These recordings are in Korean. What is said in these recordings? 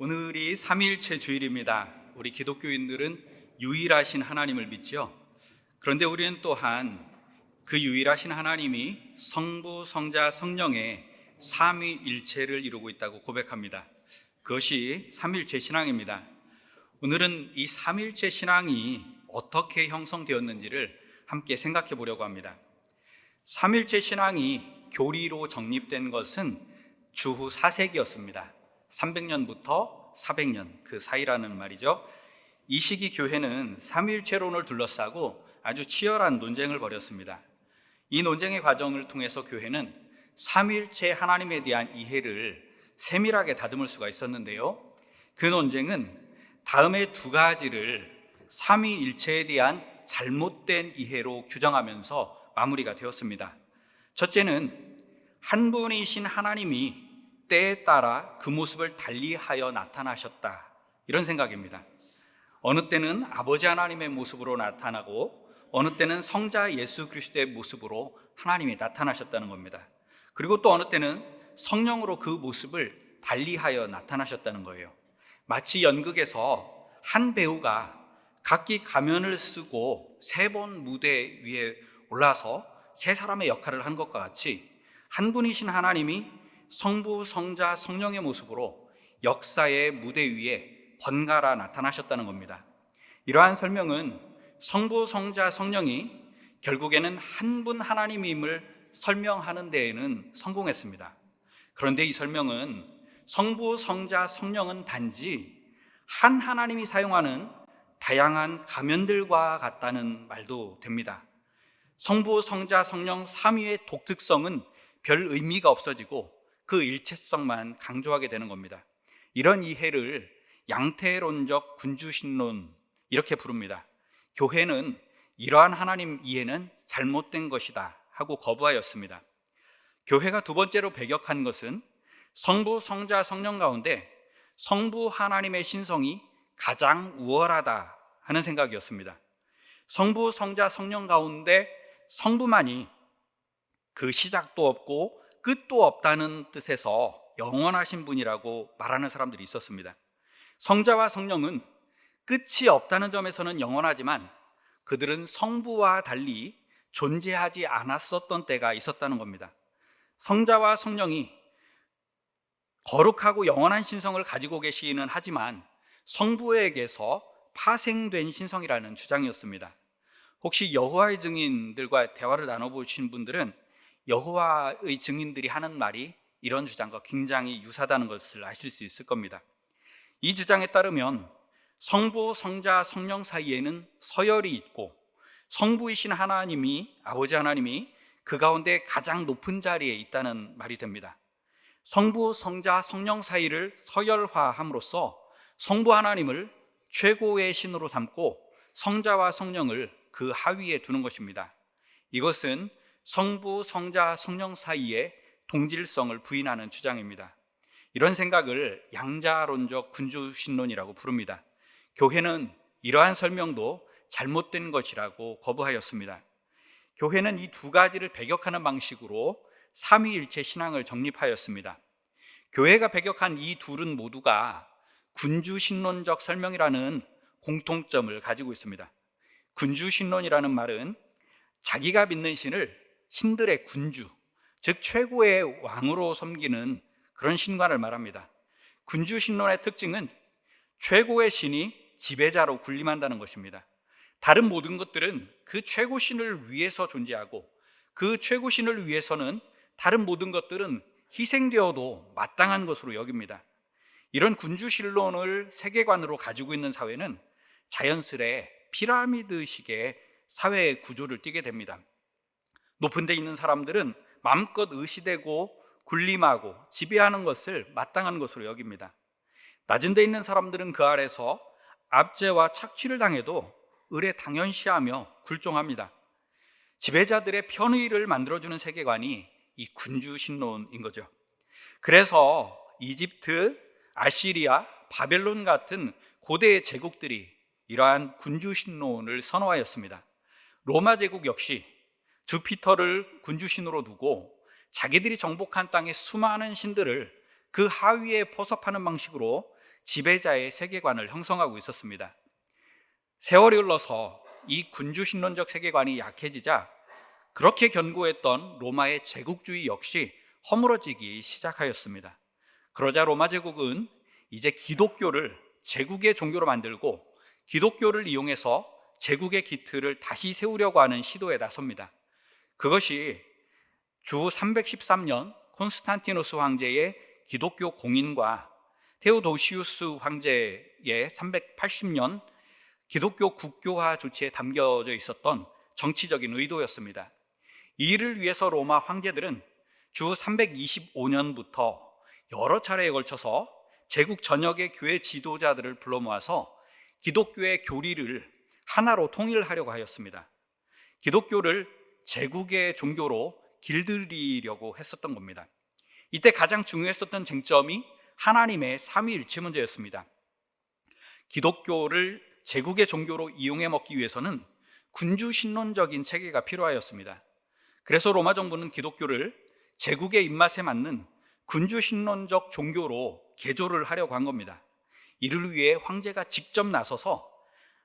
오늘이 삼위일체 주일입니다. 우리 기독교인들은 유일하신 하나님을 믿죠. 그런데 우리는 또한 그 유일하신 하나님이 성부, 성자, 성령의 삼위일체를 이루고 있다고 고백합니다. 그것이 삼위일체 신앙입니다. 오늘은 이 삼위일체 신앙이 어떻게 형성되었는지를 함께 생각해 보려고 합니다. 삼위일체 신앙이 교리로 정립된 것은 주후 4세기였습니다. 300년부터 400년 그 사이라는 말이죠. 이 시기 교회는 삼위일체론을 둘러싸고 아주 치열한 논쟁을 벌였습니다. 이 논쟁의 과정을 통해서 교회는 삼위일체 하나님에 대한 이해를 세밀하게 다듬을 수가 있었는데요. 그 논쟁은 다음의 두 가지를 삼위일체에 대한 잘못된 이해로 규정하면서 마무리가 되었습니다. 첫째는 한 분이신 하나님이 때에 따라 그 모습을 달리하여 나타나셨다, 이런 생각입니다. 어느 때는 아버지 하나님의 모습으로 나타나고 어느 때는 성자 예수 그리스도의 모습으로 하나님이 나타나셨다는 겁니다. 그리고 또 어느 때는 성령으로 그 모습을 달리하여 나타나셨다는 거예요. 마치 연극에서 한 배우가 각기 가면을 쓰고 3번 무대 위에 올라서 3사람의 역할을 한 것과 같이 한 분이신 하나님이 성부, 성자, 성령의 모습으로 역사의 무대 위에 번갈아 나타나셨다는 겁니다. 이러한 설명은 성부, 성자, 성령이 결국에는 한 분 하나님임을 설명하는 데에는 성공했습니다. 그런데 이 설명은 성부, 성자, 성령은 단지 한 하나님이 사용하는 다양한 가면들과 같다는 말도 됩니다. 성부, 성자, 성령 삼위의 독특성은 별 의미가 없어지고 그 일체성만 강조하게 되는 겁니다. 이런 이해를 양태론적 군주신론, 이렇게 부릅니다. 교회는 이러한 하나님 이해는 잘못된 것이다 하고 거부하였습니다. 교회가 두 번째로 배격한 것은 성부, 성자, 성령 가운데 성부 하나님의 신성이 가장 우월하다 하는 생각이었습니다. 성부, 성자, 성령 가운데 성부만이 그 시작도 없고 끝도 없다는 뜻에서 영원하신 분이라고 말하는 사람들이 있었습니다. 성자와 성령은 끝이 없다는 점에서는 영원하지만 그들은 성부와 달리 존재하지 않았었던 때가 있었다는 겁니다. 성자와 성령이 거룩하고 영원한 신성을 가지고 계시기는 하지만 성부에게서 파생된 신성이라는 주장이었습니다. 혹시 여호와의 증인들과 대화를 나눠보신 분들은 여호와의 증인들이 하는 말이 이런 주장과 굉장히 유사하다는 것을 아실 수 있을 겁니다. 이 주장에 따르면 성부, 성자, 성령 사이에는 서열이 있고 성부이신 하나님이, 아버지 하나님이 그 가운데 가장 높은 자리에 있다는 말이 됩니다. 성부, 성자, 성령 사이를 서열화함으로써 성부 하나님을 최고의 신으로 삼고 성자와 성령을 그 하위에 두는 것입니다. 이것은 성부, 성자, 성령 사이의 동질성을 부인하는 주장입니다. 이런 생각을 양자론적 군주신론이라고 부릅니다. 교회는 이러한 설명도 잘못된 것이라고 거부하였습니다. 교회는 이 두 가지를 배격하는 방식으로 삼위일체 신앙을 정립하였습니다. 교회가 배격한 이 둘은 모두가 군주신론적 설명이라는 공통점을 가지고 있습니다. 군주신론이라는 말은 자기가 믿는 신을 신들의 군주, 즉 최고의 왕으로 섬기는 그런 신관을 말합니다. 군주신론의 특징은 최고의 신이 지배자로 군림한다는 것입니다. 다른 모든 것들은 그 최고 신을 위해서 존재하고 그 최고 신을 위해서는 다른 모든 것들은 희생되어도 마땅한 것으로 여깁니다. 이런 군주신론을 세계관으로 가지고 있는 사회는 자연스레 피라미드식의 사회 구조를 띠게 됩니다. 높은 데 있는 사람들은 마음껏 의시되고 군림하고 지배하는 것을 마땅한 것으로 여깁니다. 낮은 데 있는 사람들은 그 아래서 압제와 착취를 당해도 의례 당연시하며 굴종합니다. 지배자들의 편의를 만들어주는 세계관이 이 군주신론인 거죠. 그래서 이집트, 아시리아, 바벨론 같은 고대의 제국들이 이러한 군주신론을 선호하였습니다. 로마 제국 역시 주피터를 군주신으로 두고 자기들이 정복한 땅의 수많은 신들을 그 하위에 포섭하는 방식으로 지배자의 세계관을 형성하고 있었습니다. 세월이 흘러서 이 군주신론적 세계관이 약해지자 그렇게 견고했던 로마의 제국주의 역시 허물어지기 시작하였습니다. 그러자 로마 제국은 이제 기독교를 제국의 종교로 만들고 기독교를 이용해서 제국의 기틀을 다시 세우려고 하는 시도에 나섭니다. 그것이 주 313년 콘스탄티누스 황제의 기독교 공인과 테오도시우스 황제의 380년 기독교 국교화 조치에 담겨져 있었던 정치적인 의도였습니다. 이 일을 위해서 로마 황제들은 주 325년부터 여러 차례에 걸쳐서 제국 전역의 교회 지도자들을 불러 모아서 기독교의 교리를 하나로 통일하려고 하였습니다. 기독교를 제국의 종교로 길들이려고 했었던 겁니다. 이때 가장 중요했었던 쟁점이 하나님의 삼위일체 문제였습니다. 기독교를 제국의 종교로 이용해 먹기 위해서는 군주신론적인 체계가 필요하였습니다. 그래서 로마 정부는 기독교를 제국의 입맛에 맞는 군주신론적 종교로 개조를 하려고 한 겁니다. 이를 위해 황제가 직접 나서서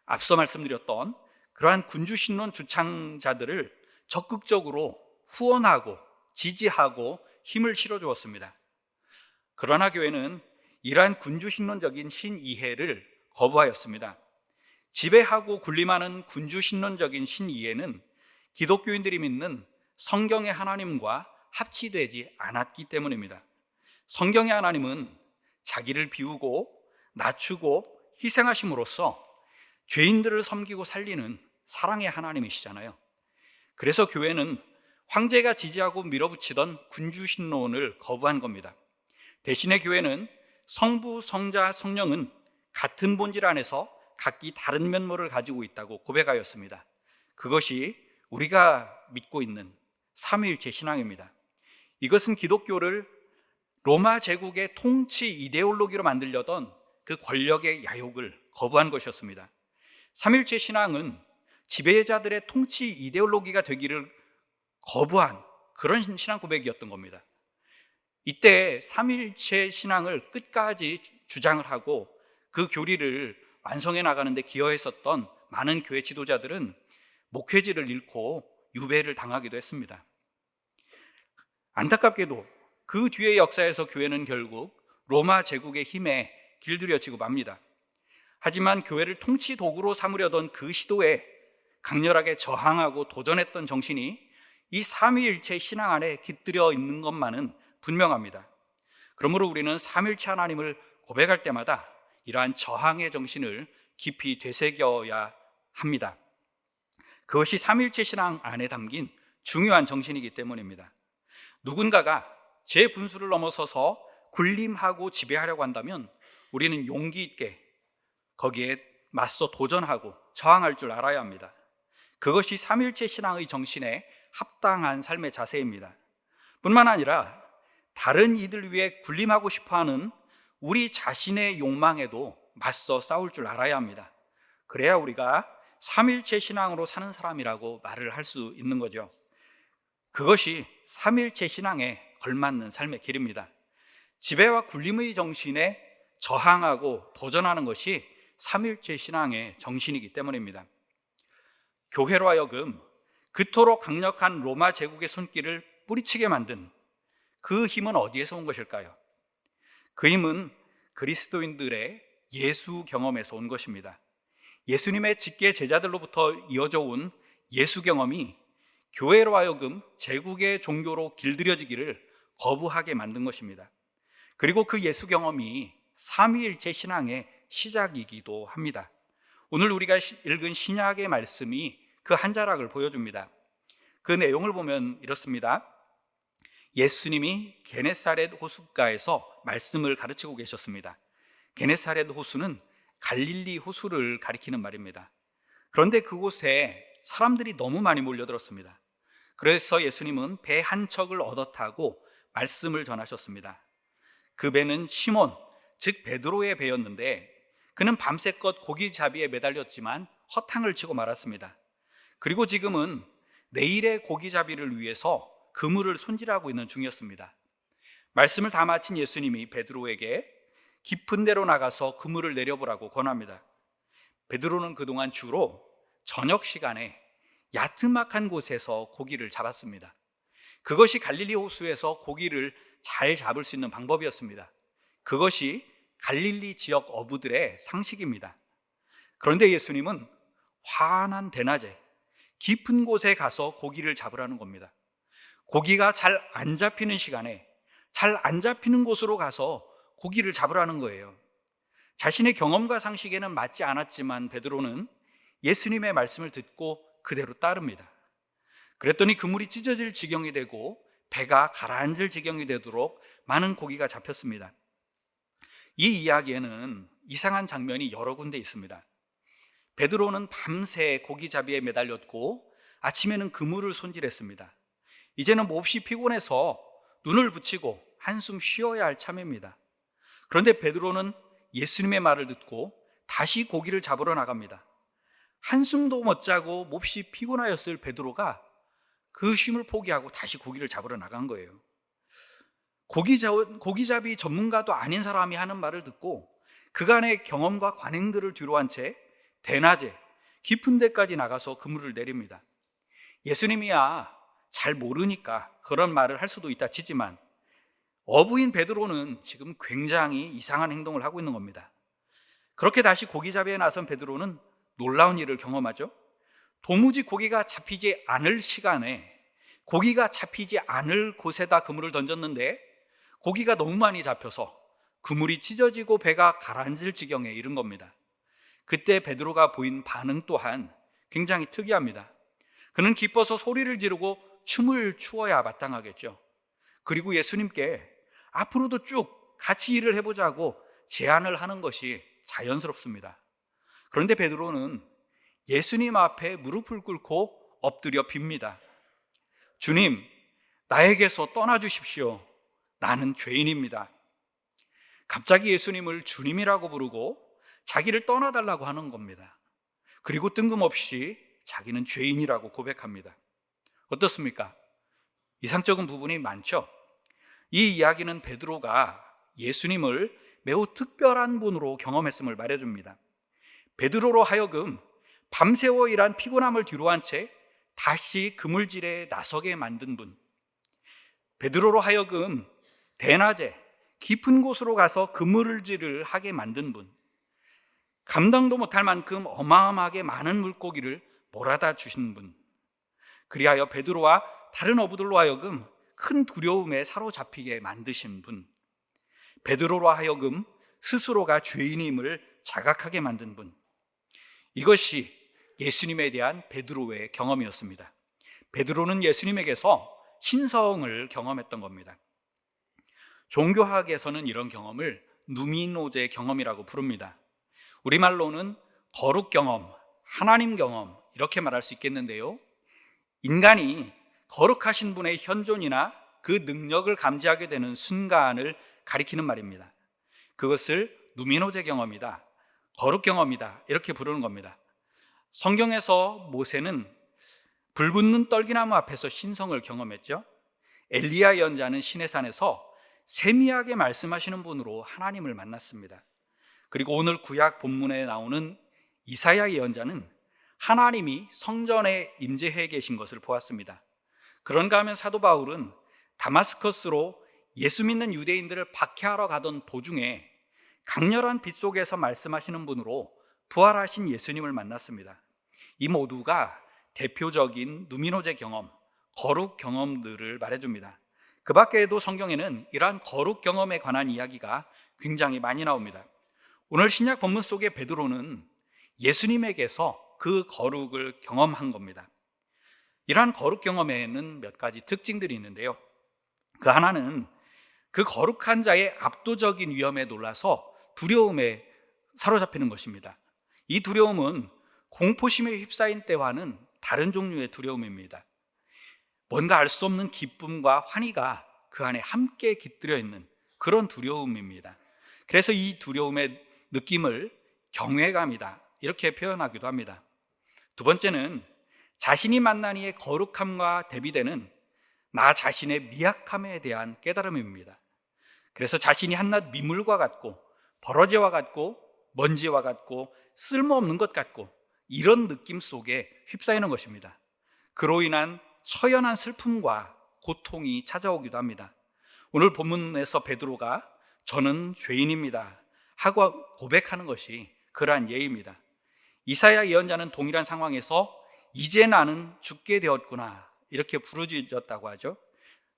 앞서 말씀드렸던 그러한 군주신론 주창자들을 적극적으로 후원하고 지지하고 힘을 실어주었습니다. 그러나 교회는 이러한 군주신론적인 신이해를 거부하였습니다. 지배하고 군림하는 군주신론적인 신이해는 기독교인들이 믿는 성경의 하나님과 합치되지 않았기 때문입니다. 성경의 하나님은 자기를 비우고 낮추고 희생하심으로써 죄인들을 섬기고 살리는 사랑의 하나님이시잖아요. 그래서 교회는 황제가 지지하고 밀어붙이던 군주신론을 거부한 겁니다. 대신에 교회는 성부, 성자, 성령은 같은 본질 안에서 각기 다른 면모를 가지고 있다고 고백하였습니다. 그것이 우리가 믿고 있는 삼위일체 신앙입니다. 이것은 기독교를 로마 제국의 통치 이데올로기로 만들려던 그 권력의 야욕을 거부한 것이었습니다. 삼위일체 신앙은 지배자들의 통치 이데올로기가 되기를 거부한 그런 신앙 고백이었던 겁니다. 이때 삼위일체 신앙을 끝까지 주장을 하고 그 교리를 완성해 나가는 데 기여했었던 많은 교회 지도자들은 목회지를 잃고 유배를 당하기도 했습니다. 안타깝게도 그 뒤의 역사에서 교회는 결국 로마 제국의 힘에 길들여지고 맙니다. 하지만 교회를 통치 도구로 삼으려던 그 시도에 강렬하게 저항하고 도전했던 정신이 이 삼위일체 신앙 안에 깃들여 있는 것만은 분명합니다. 그러므로 우리는 삼위일체 하나님을 고백할 때마다 이러한 저항의 정신을 깊이 되새겨야 합니다. 그것이 삼위일체 신앙 안에 담긴 중요한 정신이기 때문입니다. 누군가가 제 분수를 넘어서서 군림하고 지배하려고 한다면 우리는 용기 있게 거기에 맞서 도전하고 저항할 줄 알아야 합니다. 그것이 삼위일체 신앙의 정신에 합당한 삶의 자세입니다. 뿐만 아니라 다른 이들 위해 군림하고 싶어하는 우리 자신의 욕망에도 맞서 싸울 줄 알아야 합니다. 그래야 우리가 삼위일체 신앙으로 사는 사람이라고 말을 할 수 있는 거죠. 그것이 삼위일체 신앙에 걸맞는 삶의 길입니다. 지배와 군림의 정신에 저항하고 도전하는 것이 삼위일체 신앙의 정신이기 때문입니다. 교회로 하여금 그토록 강력한 로마 제국의 손길을 뿌리치게 만든 그 힘은 어디에서 온 것일까요? 그 힘은 그리스도인들의 예수 경험에서 온 것입니다. 예수님의 직계 제자들로부터 이어져 온 예수 경험이 교회로 하여금 제국의 종교로 길들여지기를 거부하게 만든 것입니다. 그리고 그 예수 경험이 삼위일체 신앙의 시작이기도 합니다. 오늘 우리가 읽은 신약의 말씀이 그 한 자락을 보여줍니다. 그 내용을 보면 이렇습니다. 예수님이 게네사렛 호숫가에서 말씀을 가르치고 계셨습니다. 게네사렛 호수는 갈릴리 호수를 가리키는 말입니다. 그런데 그곳에 사람들이 너무 많이 몰려들었습니다. 그래서 예수님은 배 한 척을 얻어 타고 말씀을 전하셨습니다. 그 배는 시몬, 즉 베드로의 배였는데 그는 밤새껏 고기잡이에 매달렸지만 허탕을 치고 말았습니다. 그리고 지금은 내일의 고기잡이를 위해서 그물을 손질하고 있는 중이었습니다. 말씀을 다 마친 예수님이 베드로에게 깊은 데로 나가서 그물을 내려보라고 권합니다. 베드로는 그동안 주로 저녁 시간에 야트막한 곳에서 고기를 잡았습니다. 그것이 갈릴리 호수에서 고기를 잘 잡을 수 있는 방법이었습니다. 그것이 갈릴리 지역 어부들의 상식입니다. 그런데 예수님은 환한 대낮에 깊은 곳에 가서 고기를 잡으라는 겁니다. 고기가 잘 안 잡히는 시간에 잘 안 잡히는 곳으로 가서 고기를 잡으라는 거예요. 자신의 경험과 상식에는 맞지 않았지만 베드로는 예수님의 말씀을 듣고 그대로 따릅니다. 그랬더니 그물이 찢어질 지경이 되고 배가 가라앉을 지경이 되도록 많은 고기가 잡혔습니다. 이 이야기에는 이상한 장면이 여러 군데 있습니다. 베드로는 밤새 고기잡이에 매달렸고 아침에는 그물을 손질했습니다. 이제는 몹시 피곤해서 눈을 붙이고 한숨 쉬어야 할 참입니다. 그런데 베드로는 예수님의 말을 듣고 다시 고기를 잡으러 나갑니다. 한숨도 못 자고 몹시 피곤하였을 베드로가 그 쉼을 포기하고 다시 고기를 잡으러 나간 거예요. 고기잡이 전문가도 아닌 사람이 하는 말을 듣고 그간의 경험과 관행들을 뒤로한 채 대낮에 깊은 데까지 나가서 그물을 내립니다. 예수님이야 잘 모르니까 그런 말을 할 수도 있다 치지만 어부인 베드로는 지금 굉장히 이상한 행동을 하고 있는 겁니다. 그렇게 다시 고기잡이에 나선 베드로는 놀라운 일을 경험하죠. 도무지 고기가 잡히지 않을 시간에 고기가 잡히지 않을 곳에다 그물을 던졌는데 고기가 너무 많이 잡혀서 그물이 찢어지고 배가 가라앉을 지경에 이른 겁니다. 그때 베드로가 보인 반응 또한 굉장히 특이합니다. 그는 기뻐서 소리를 지르고 춤을 추어야 마땅하겠죠. 그리고 예수님께 앞으로도 쭉 같이 일을 해보자고 제안을 하는 것이 자연스럽습니다. 그런데 베드로는 예수님 앞에 무릎을 꿇고 엎드려 빕니다. 주님, 나에게서 떠나주십시오. 나는 죄인입니다. 갑자기 예수님을 주님이라고 부르고 자기를 떠나달라고 하는 겁니다. 그리고 뜬금없이 자기는 죄인이라고 고백합니다. 어떻습니까? 이상적인 부분이 많죠? 이 이야기는 베드로가 예수님을 매우 특별한 분으로 경험했음을 말해줍니다. 베드로로 하여금 밤새워 일한 피곤함을 뒤로한 채 다시 그물질에 나서게 만든 분, 베드로로 하여금 대낮에 깊은 곳으로 가서 그물질을 하게 만든 분, 감당도 못할 만큼 어마어마하게 많은 물고기를 몰아다 주신 분, 그리하여 베드로와 다른 어부들로 하여금 큰 두려움에 사로잡히게 만드신 분, 베드로로 하여금 스스로가 죄인임을 자각하게 만든 분, 이것이 예수님에 대한 베드로의 경험이었습니다. 베드로는 예수님에게서 신성을 경험했던 겁니다. 종교학에서는 이런 경험을 누미노제 경험이라고 부릅니다. 우리말로는 거룩 경험, 하나님 경험 이렇게 말할 수 있겠는데요, 인간이 거룩하신 분의 현존이나 그 능력을 감지하게 되는 순간을 가리키는 말입니다. 그것을 누미노제 경험이다, 거룩 경험이다 이렇게 부르는 겁니다. 성경에서 모세는 불붙는 떨기나무 앞에서 신성을 경험했죠. 엘리야 예언자는 시내산에서 세미하게 말씀하시는 분으로 하나님을 만났습니다. 그리고 오늘 구약 본문에 나오는 이사야 예언자는 하나님이 성전에 임재해 계신 것을 보았습니다. 그런가 하면 사도 바울은 다마스커스로 예수 믿는 유대인들을 박해하러 가던 도중에 강렬한 빛 속에서 말씀하시는 분으로 부활하신 예수님을 만났습니다. 이 모두가 대표적인 누미노제 경험, 거룩 경험들을 말해줍니다. 그 밖에도 성경에는 이러한 거룩 경험에 관한 이야기가 굉장히 많이 나옵니다. 오늘 신약 본문 속의 베드로는 예수님에게서 그 거룩을 경험한 겁니다. 이러한 거룩 경험에는 몇 가지 특징들이 있는데요, 그 하나는 그 거룩한 자의 압도적인 위험에 놀라서 두려움에 사로잡히는 것입니다. 이 두려움은 공포심에 휩싸인 때와는 다른 종류의 두려움입니다. 뭔가 알 수 없는 기쁨과 환희가 그 안에 함께 깃들여 있는 그런 두려움입니다. 그래서 이 두려움의 느낌을 경외감이다 이렇게 표현하기도 합니다. 두 번째는 자신이 만난 이의 거룩함과 대비되는 나 자신의 미약함에 대한 깨달음입니다. 그래서 자신이 한낱 미물과 같고 버러지와 같고 먼지와 같고 쓸모없는 것 같고 이런 느낌 속에 휩싸이는 것입니다. 그로 인한 처연한 슬픔과 고통이 찾아오기도 합니다. 오늘 본문에서 베드로가 저는 죄인입니다 하고 고백하는 것이 그러한 예입니다. 이사야 예언자는 동일한 상황에서 이제 나는 죽게 되었구나 이렇게 부르짖었다고 하죠.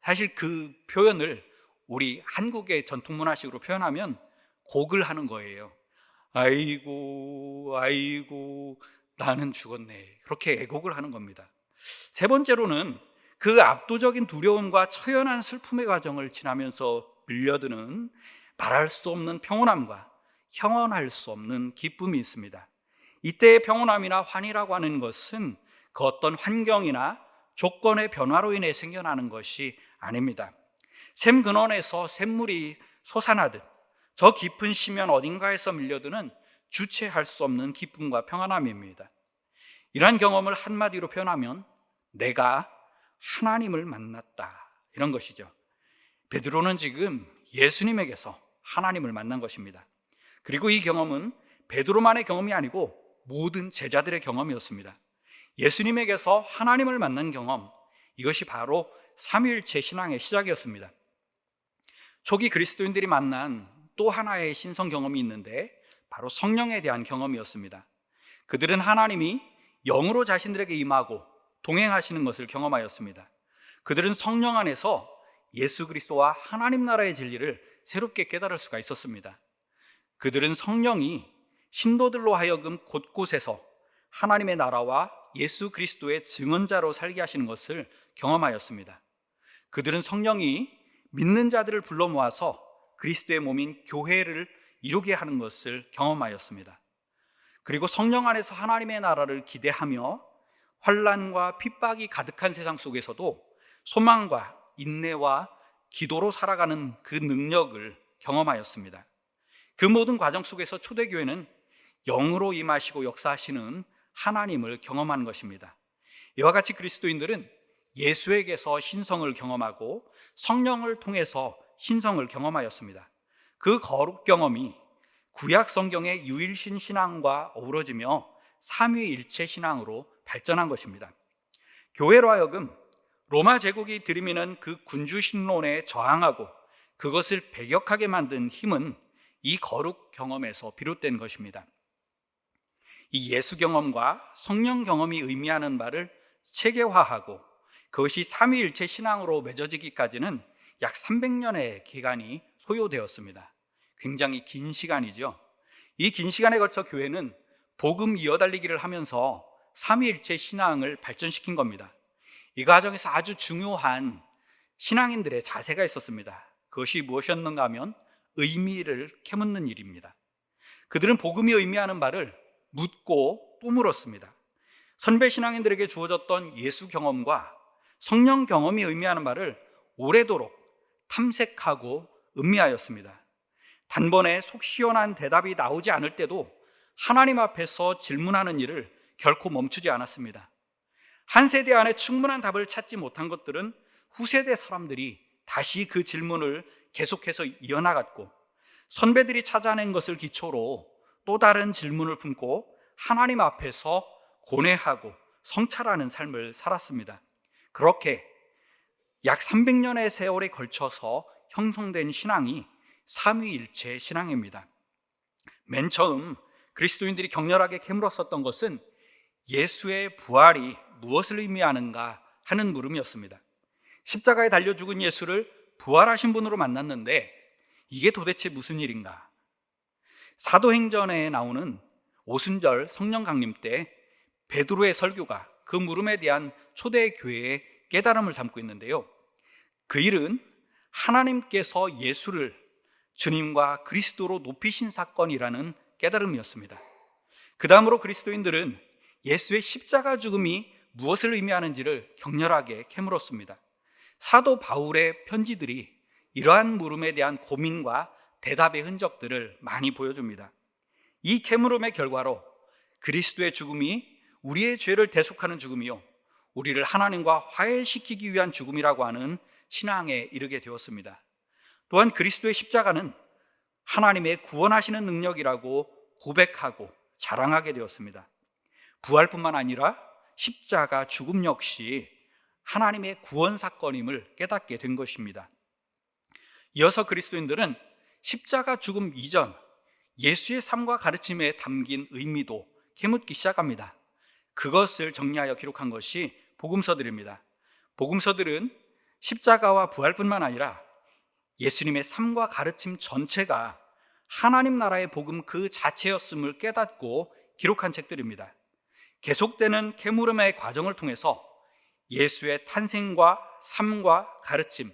사실 그 표현을 우리 한국의 전통문화식으로 표현하면 곡을 하는 거예요. 아이고 아이고 나는 죽었네, 그렇게 애곡을 하는 겁니다. 세 번째로는 그 압도적인 두려움과 처연한 슬픔의 과정을 지나면서 밀려드는 말할 수 없는 평온함과 형언할 수 없는 기쁨이 있습니다. 이때의 평온함이나 환희라고 하는 것은 그 어떤 환경이나 조건의 변화로 인해 생겨나는 것이 아닙니다. 샘 근원에서 샘물이 솟아나듯 저 깊은 심연 어딘가에서 밀려드는 주체할 수 없는 기쁨과 평안함입니다. 이러한 경험을 한마디로 표현하면 내가 하나님을 만났다, 이런 것이죠. 베드로는 지금 예수님에게서 하나님을 만난 것입니다. 그리고 이 경험은 베드로만의 경험이 아니고 모든 제자들의 경험이었습니다. 예수님에게서 하나님을 만난 경험, 이것이 바로 삼위일체 신앙의 시작이었습니다. 초기 그리스도인들이 만난 또 하나의 신성 경험이 있는데 바로 성령에 대한 경험이었습니다. 그들은 하나님이 영으로 자신들에게 임하고 동행하시는 것을 경험하였습니다. 그들은 성령 안에서 예수 그리스도와 하나님 나라의 진리를 새롭게 깨달을 수가 있었습니다. 그들은 성령이 신도들로 하여금 곳곳에서 하나님의 나라와 예수 그리스도의 증언자로 살게 하시는 것을 경험하였습니다. 그들은 성령이 믿는 자들을 불러 모아서 그리스도의 몸인 교회를 이루게 하는 것을 경험하였습니다. 그리고 성령 안에서 하나님의 나라를 기대하며 환난과 핍박이 가득한 세상 속에서도 소망과 인내와 기도로 살아가는 그 능력을 경험하였습니다. 그 모든 과정 속에서 초대교회는 영으로 임하시고 역사하시는 하나님을 경험한 것입니다. 이와 같이 그리스도인들은 예수에게서 신성을 경험하고 성령을 통해서 신성을 경험하였습니다. 그 거룩 경험이 구약 성경의 유일신 신앙과 어우러지며 삼위일체 신앙으로 발전한 것입니다. 교회로 하여금 로마 제국이 들이미는 그 군주 신론에 저항하고 그것을 배격하게 만든 힘은 이 거룩 경험에서 비롯된 것입니다. 이 예수 경험과 성령 경험이 의미하는 바를 체계화하고 그것이 삼위일체 신앙으로 맺어지기까지는 약 300년의 기간이 소요되었습니다. 굉장히 긴 시간이죠. 이 긴 시간에 걸쳐 교회는 복음 이어달리기를 하면서 삼위일체 신앙을 발전시킨 겁니다. 이 과정에서 아주 중요한 신앙인들의 자세가 있었습니다. 그것이 무엇이었는가 하면 의미를 캐묻는 일입니다. 그들은 복음이 의미하는 바를 묻고 또 물었습니다. 선배 신앙인들에게 주어졌던 예수 경험과 성령 경험이 의미하는 바를 오래도록 탐색하고 음미하였습니다. 단번에 속 시원한 대답이 나오지 않을 때도 하나님 앞에서 질문하는 일을 결코 멈추지 않았습니다. 한 세대 안에 충분한 답을 찾지 못한 것들은 후세대 사람들이 다시 그 질문을 계속해서 이어나갔고, 선배들이 찾아낸 것을 기초로 또 다른 질문을 품고 하나님 앞에서 고뇌하고 성찰하는 삶을 살았습니다. 그렇게 약 300년의 세월에 걸쳐서 형성된 신앙이 삼위일체 신앙입니다. 맨 처음 그리스도인들이 격렬하게 캐물었었던 것은 예수의 부활이 무엇을 의미하는가 하는 물음이었습니다. 십자가에 달려 죽은 예수를 부활하신 분으로 만났는데 이게 도대체 무슨 일인가? 사도행전에 나오는 오순절 성령 강림 때 베드로의 설교가 그 물음에 대한 초대 교회의 깨달음을 담고 있는데요, 그 일은 하나님께서 예수를 주님과 그리스도로 높이신 사건이라는 깨달음이었습니다. 그 다음으로 그리스도인들은 예수의 십자가 죽음이 무엇을 의미하는지를 격렬하게 캐물었습니다. 사도 바울의 편지들이 이러한 물음에 대한 고민과 대답의 흔적들을 많이 보여줍니다. 이 캐물음의 결과로 그리스도의 죽음이 우리의 죄를 대속하는 죽음이요, 우리를 하나님과 화해시키기 위한 죽음이라고 하는 신앙에 이르게 되었습니다. 또한 그리스도의 십자가는 하나님의 구원하시는 능력이라고 고백하고 자랑하게 되었습니다. 부활뿐만 아니라 십자가 죽음 역시 하나님의 구원 사건임을 깨닫게 된 것입니다. 이어서 그리스도인들은 십자가 죽음 이전 예수의 삶과 가르침에 담긴 의미도 캐묻기 시작합니다. 그것을 정리하여 기록한 것이 복음서들입니다. 복음서들은 십자가와 부활뿐만 아니라 예수님의 삶과 가르침 전체가 하나님 나라의 복음 그 자체였음을 깨닫고 기록한 책들입니다. 계속되는 캐물음의 과정을 통해서 예수의 탄생과 삶과 가르침,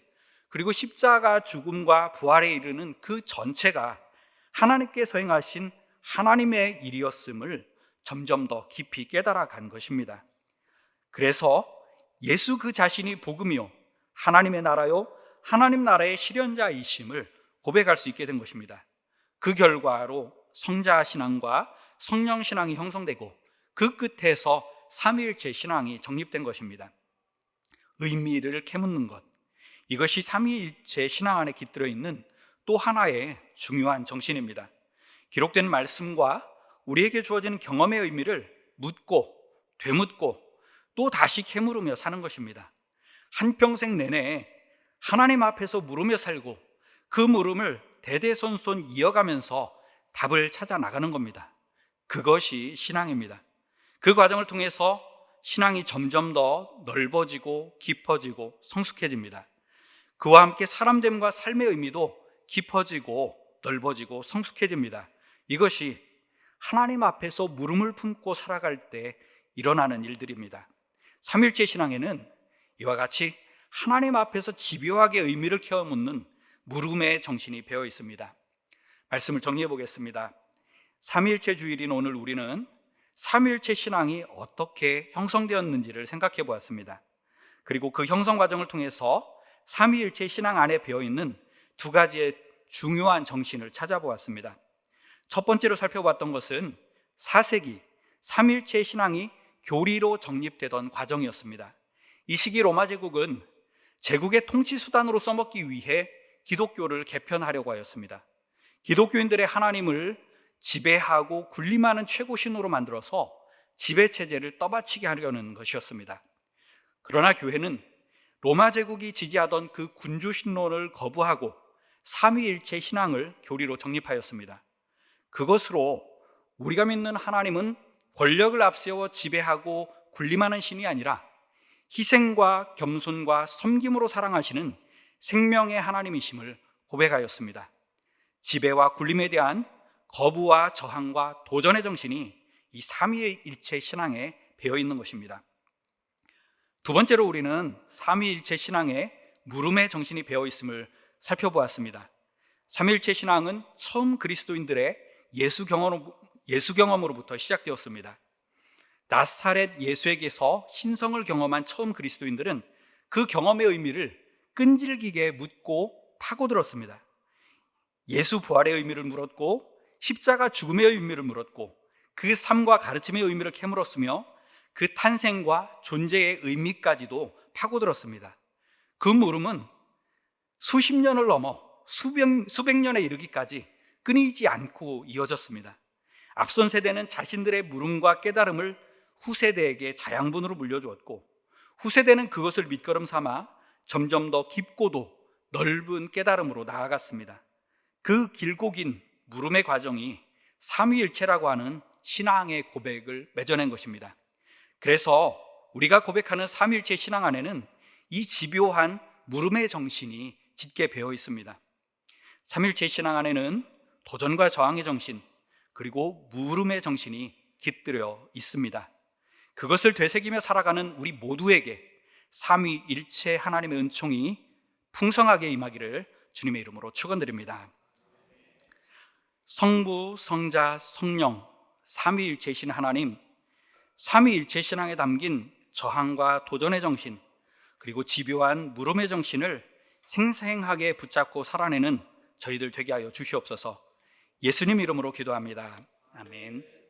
그리고 십자가 죽음과 부활에 이르는 그 전체가 하나님께서 행하신 하나님의 일이었음을 점점 더 깊이 깨달아 간 것입니다. 그래서 예수 그 자신이 복음이요 하나님의 나라요 하나님 나라의 실현자이심을 고백할 수 있게 된 것입니다. 그 결과로 성자 신앙과 성령 신앙이 형성되고 그 끝에서 삼위일체 신앙이 정립된 것입니다. 의미를 캐묻는 것, 이것이 삼위일체 신앙 안에 깃들어 있는 또 하나의 중요한 정신입니다. 기록된 말씀과 우리에게 주어진 경험의 의미를 묻고 되묻고 또 다시 캐물으며 사는 것입니다. 한평생 내내 하나님 앞에서 물으며 살고 그 물음을 대대손손 이어가면서 답을 찾아 나가는 겁니다. 그것이 신앙입니다. 그 과정을 통해서 신앙이 점점 더 넓어지고 깊어지고 성숙해집니다. 그와 함께 사람됨과 삶의 의미도 깊어지고 넓어지고 성숙해집니다. 이것이 하나님 앞에서 물음을 품고 살아갈 때 일어나는 일들입니다. 삼일체 신앙에는 이와 같이 하나님 앞에서 집요하게 의미를 캐묻는 물음의 정신이 배어 있습니다. 말씀을 정리해 보겠습니다. 삼위일체 주일인 오늘 우리는 삼위일체 신앙이 어떻게 형성되었는지를 생각해 보았습니다. 그리고 그 형성 과정을 통해서 삼위일체 신앙 안에 배어 있는 두 가지의 중요한 정신을 찾아보았습니다. 첫 번째로 살펴봤던 것은 4세기 삼위일체 신앙이 교리로 정립되던 과정이었습니다. 이 시기 로마 제국은 제국의 통치 수단으로 써먹기 위해 기독교를 개편하려고 하였습니다. 기독교인들의 하나님을 지배하고 군림하는 최고 신으로 만들어서 지배체제를 떠받치게 하려는 것이었습니다. 그러나 교회는 로마 제국이 지지하던 그 군주 신론을 거부하고 삼위일체 신앙을 교리로 정립하였습니다. 그것으로 우리가 믿는 하나님은 권력을 앞세워 지배하고 군림하는 신이 아니라 희생과 겸손과 섬김으로 사랑하시는 생명의 하나님이심을 고백하였습니다. 지배와 군림에 대한 거부와 저항과 도전의 정신이 이 삼위일체 신앙에 배어 있는 것입니다. 두 번째로 우리는 삼위일체 신앙에 물음의 정신이 배어 있음을 살펴보았습니다. 삼위일체 신앙은 처음 그리스도인들의 예수 경험으로부터 시작되었습니다. 나사렛 예수에게서 신성을 경험한 처음 그리스도인들은 그 경험의 의미를 끈질기게 묻고 파고들었습니다. 예수 부활의 의미를 물었고 십자가 죽음의 의미를 물었고 그 삶과 가르침의 의미를 캐물었으며 그 탄생과 존재의 의미까지도 파고들었습니다. 그 물음은 수십 년을 넘어 수백 년에 이르기까지 끊이지 않고 이어졌습니다. 앞선 세대는 자신들의 물음과 깨달음을 후세대에게 자양분으로 물려주었고 후세대는 그것을 밑거름 삼아 점점 더 깊고도 넓은 깨달음으로 나아갔습니다. 그 길고 긴 물음의 과정이 삼위일체라고 하는 신앙의 고백을 맺어낸 것입니다. 그래서 우리가 고백하는 삼위일체 신앙 안에는 이 집요한 물음의 정신이 짙게 배어 있습니다. 삼위일체 신앙 안에는 도전과 저항의 정신 그리고 물음의 정신이 깃들여 있습니다. 그것을 되새기며 살아가는 우리 모두에게 삼위일체 하나님의 은총이 풍성하게 임하기를 주님의 이름으로 축원드립니다. 성부, 성자, 성령 삼위일체이신 하나님, 삼위일체 신앙에 담긴 저항과 도전의 정신 그리고 집요한 물음의 정신을 생생하게 붙잡고 살아내는 저희들 되게 하여 주시옵소서. 예수님 이름으로 기도합니다. 아멘.